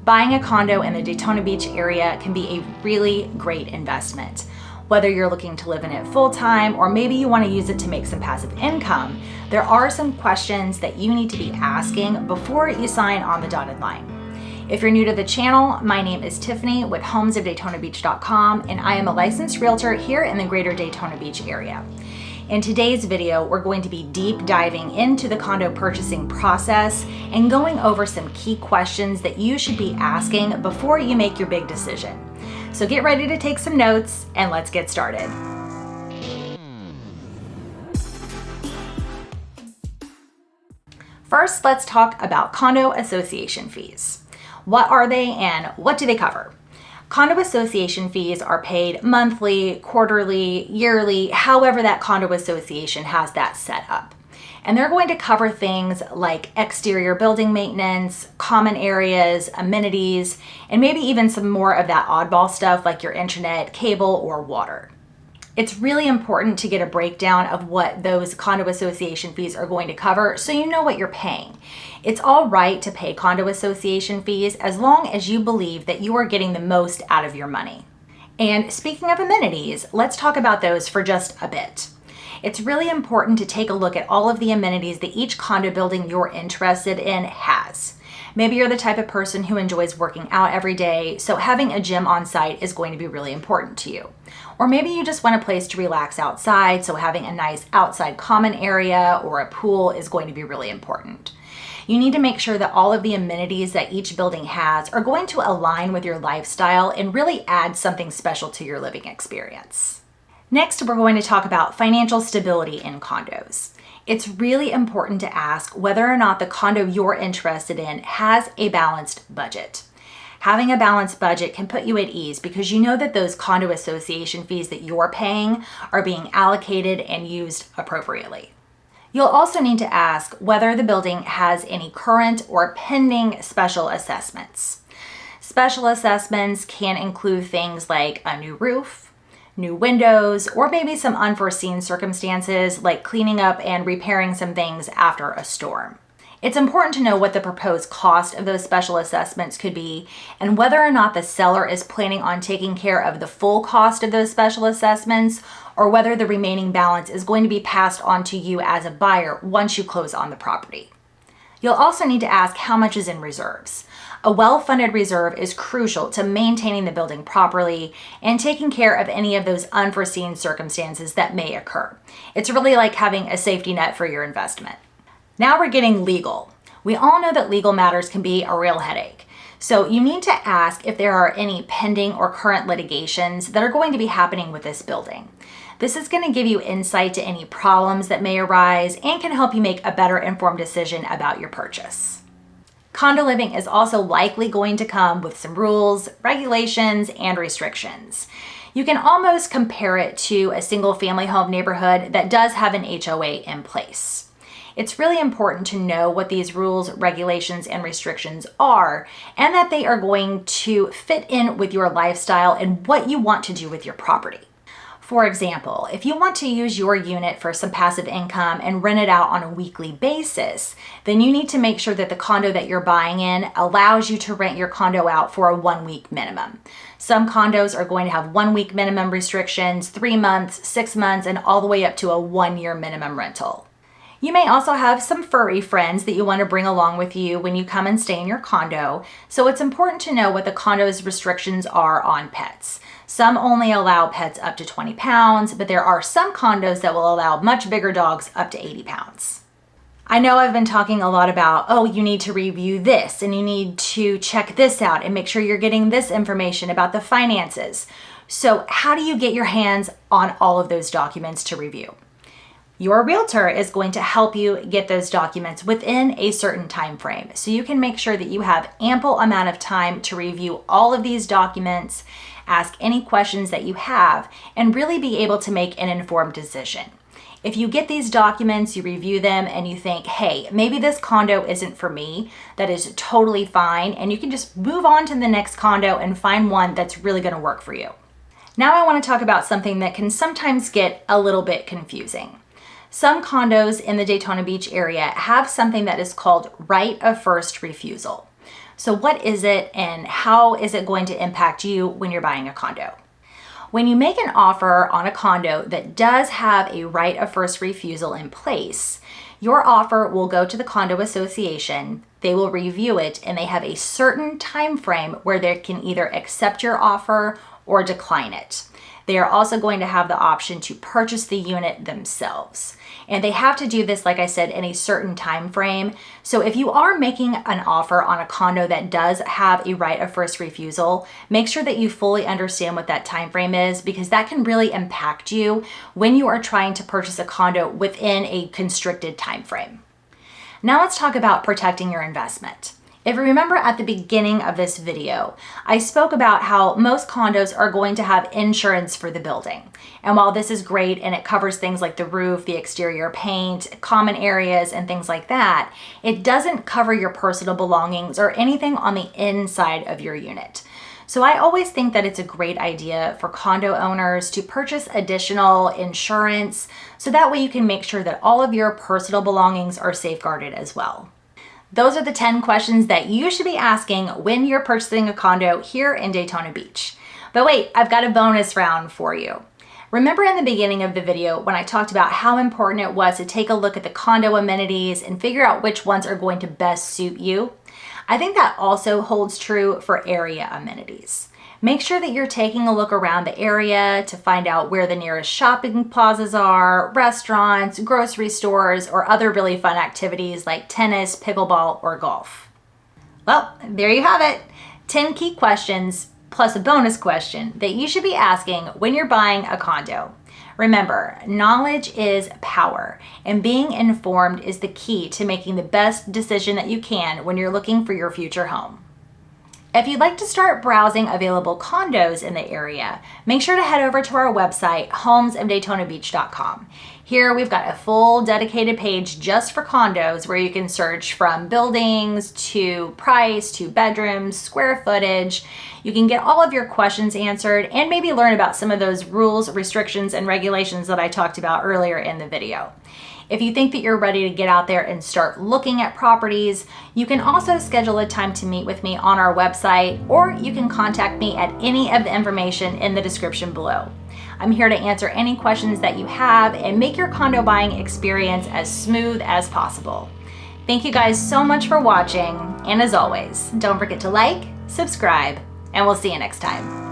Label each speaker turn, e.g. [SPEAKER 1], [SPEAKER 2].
[SPEAKER 1] Buying a condo in the Daytona Beach area can be a really great investment. Whether you're looking to live in it full-time or maybe you want to use it to make some passive income, there are some questions that you need to be asking before you sign on the dotted line. If you're new to the channel, my name is Tiffany with homesofdaytonabeach.com, and I am a licensed realtor here in the greater Daytona Beach area. In today's video, we're going to be deep diving into the condo purchasing process and going over some key questions that you should be asking before you make your big decision. So get ready to take some notes and let's get started. First, let's talk about condo association fees. What are they and what do they cover? Condo association fees are paid monthly, quarterly, yearly, however that condo association has that set up. And they're going to cover things like exterior building maintenance, common areas, amenities, and maybe even some more of that oddball stuff like your internet, cable, or water. It's really important to get a breakdown of what those condo association fees are going to cover so you know what you're paying. It's all right to pay condo association fees as long as you believe that you are getting the most out of your money. And speaking of amenities, let's talk about those for just a bit. It's really important to take a look at all of the amenities that each condo building you're interested in has. Maybe you're the type of person who enjoys working out every day, so having a gym on site is going to be really important to you. Or maybe you just want a place to relax outside, so having a nice outside common area or a pool is going to be really important. You need to make sure that all of the amenities that each building has are going to align with your lifestyle and really add something special to your living experience. Next, we're going to talk about financial stability in condos. It's really important to ask whether or not the condo you're interested in has a balanced budget. Having a balanced budget can put you at ease because you know that those condo association fees that you're paying are being allocated and used appropriately. You'll also need to ask whether the building has any current or pending special assessments. Special assessments can include things like a new roof, new windows, or maybe some unforeseen circumstances like cleaning up and repairing some things after a storm. It's important to know what the proposed cost of those special assessments could be and whether or not the seller is planning on taking care of the full cost of those special assessments or whether the remaining balance is going to be passed on to you as a buyer once you close on the property. You'll also need to ask how much is in reserves. A well-funded reserve is crucial to maintaining the building properly and taking care of any of those unforeseen circumstances that may occur. It's really like having a safety net for your investment. Now we're getting legal. We all know that legal matters can be a real headache. So you need to ask if there are any pending or current litigations that are going to be happening with this building. This is going to give you insight to any problems that may arise and can help you make a better informed decision about your purchase. Condo living is also likely going to come with some rules, regulations, and restrictions. You can almost compare it to a single family home neighborhood that does have an HOA in place. It's really important to know what these rules, regulations, and restrictions are and that they are going to fit in with your lifestyle and what you want to do with your property. For example, if you want to use your unit for some passive income and rent it out on a weekly basis, then you need to make sure that the condo that you're buying in allows you to rent your condo out for a 1 week minimum. Some condos are going to have 1 week minimum restrictions, 3 months, 6 months, and all the way up to a 1 year minimum rental. You may also have some furry friends that you want to bring along with you when you come and stay in your condo, so it's important to know what the condo's restrictions are on pets. Some only allow pets up to 20 pounds, but there are some condos that will allow much bigger dogs up to 80 pounds. I know I've been talking a lot about, oh, you need to review this and you need to check this out and make sure you're getting this information about the finances. So how do you get your hands on all of those documents to review? Your realtor is going to help you get those documents within a certain time frame, so you can make sure that you have ample amount of time to review all of these documents, ask any questions that you have, and really be able to make an informed decision. If you get these documents, you review them, and you think, hey, maybe this condo isn't for me, that is totally fine, and you can just move on to the next condo and find one that's really going to work for you. Now I want to talk about something that can sometimes get a little bit confusing. Some condos in the Daytona Beach area have something that is called right of first refusal. So what is it and how is it going to impact you when you're buying a condo? When you make an offer on a condo that does have a right of first refusal in place, your offer will go to the condo association, they will review it, and they have a certain time frame where they can either accept your offer or decline it. They are also going to have the option to purchase the unit themselves. And they have to do this, like I said, in a certain time frame. So if you are making an offer on a condo that does have a right of first refusal, make sure that you fully understand what that time frame is, because that can really impact you when you are trying to purchase a condo within a constricted time frame. Now let's talk about protecting your investment. If you remember at the beginning of this video, I spoke about how most condos are going to have insurance for the building. And while this is great and it covers things like the roof, the exterior paint, common areas, and things like that, it doesn't cover your personal belongings or anything on the inside of your unit. So I always think that it's a great idea for condo owners to purchase additional insurance so that way you can make sure that all of your personal belongings are safeguarded as well. Those are the 10 questions that you should be asking when you're purchasing a condo here in Daytona Beach. But wait, I've got a bonus round for you. Remember in the beginning of the video when I talked about how important it was to take a look at the condo amenities and figure out which ones are going to best suit you? I think that also holds true for area amenities. Make sure that you're taking a look around the area to find out where the nearest shopping plazas are, restaurants, grocery stores, or other really fun activities like tennis, pickleball, or golf. Well, there you have it. 10 key questions plus a bonus question that you should be asking when you're buying a condo. Remember, knowledge is power, and being informed is the key to making the best decision that you can when you're looking for your future home. If you'd like to start browsing available condos in the area, make sure to head over to our website, homesofdaytonabeach.com. Here we've got a full dedicated page just for condos where you can search from buildings to price to bedrooms, square footage. You can get all of your questions answered and maybe learn about some of those rules, restrictions, and regulations that I talked about earlier in the video. If you think that you're ready to get out there and start looking at properties, you can also schedule a time to meet with me on our website, or you can contact me at any of the information in the description below. I'm here to answer any questions that you have and make your condo buying experience as smooth as possible. Thank you guys so much for watching, and as always, don't forget to like, subscribe, and we'll see you next time.